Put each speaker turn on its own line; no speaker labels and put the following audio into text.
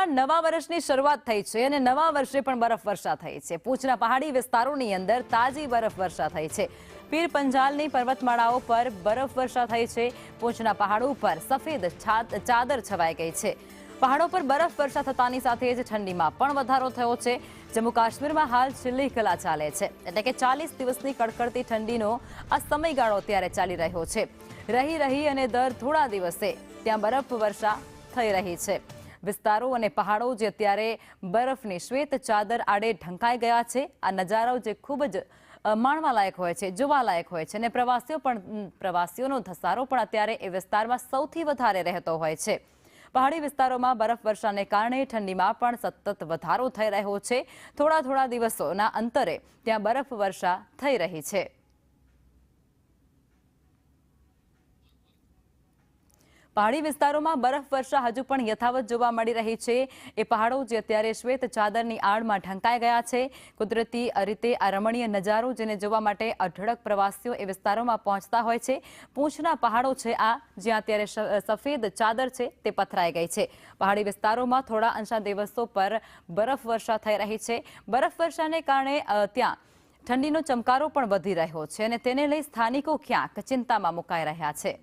પૂંછમાં નવા વર્ષની શરૂઆત થઈ છે અને નવા વર્ષે પણ બરફવર્ષા થઈ છે। પૂંછના પહાડી વિસ્તારોની અંદર તાજી બરફવર્ષા થઈ છે। પીર પંજાલની પર્વતમાળાઓ પર બરફવર્ષા થઈ છે। પૂંછના પહાડો પર સફેદ ચાદર છવાઈ ગઈ છે। પહાડો પર બરફવર્ષા થતાની સાથે જ ઠંડીમાં પણ વધારો થયો છે। જમ્મુ કાશ્મીરમાં હાલ છેલ્લી કલા ચાલે છે, એટલે કે 40 દિવસની કડકડતી ઠંડીનો આ સમયગાળો અત્યારે ચાલી રહ્યો છે। રહી અને દર થોડા દિવસે ત્યાં બરફવર્ષા થઈ રહી છે। વિસ્તારો અને પહાડો જે અત્યારે બરફની શ્વેત ચાદર આડે ઢંકાઈ ગયા છે। આ નજારો જે ખૂબ જ માણવાલાયક હોય છે, જોવાલાયક હોય છે અને પ્રવાસીઓનો ધસારો પણ અત્યારે એ વિસ્તારમાં સૌથી વધારે રહેતો હોય છે। પહાડી વિસ્તારોમાં બરફવર્ષાને કારણે ઠંડીમાં પણ સતત વધારો થઈ રહ્યો છે। થોડા દિવસોના અંતરે ત્યાં બરફવર્ષા થઈ રહી છે। પહાડી વિસ્તારોમાં બરફવર્ષા હજુ પણ યથાવત જોવા મળી રહી છે। એ પહાડો જે અત્યારે શ્વેત ચાદરની આડમાં ઢંકાઈ ગયા છે। કુદરતી રીતે આ રમણીય નજારો જેને જોવા માટે અઢળક પ્રવાસીઓ એ વિસ્તારોમાં પહોંચતા હોય છે। પૂંછના પહાડો છે આ જ્યાં અત્યારે સફેદ ચાદર છે તે પથરાઈ ગઈ છે। પહાડી વિસ્તારોમાં થોડા અંશા દિવસો પર બરફવર્ષા થઈ રહી છે। બરફવર્ષાને કારણે ત્યાં ઠંડીનો ચમકારો પણ વધી રહ્યો છે અને તેને લઈ સ્થાનિકો ક્યાંક ચિંતામાં મુકાઈ રહ્યા છે।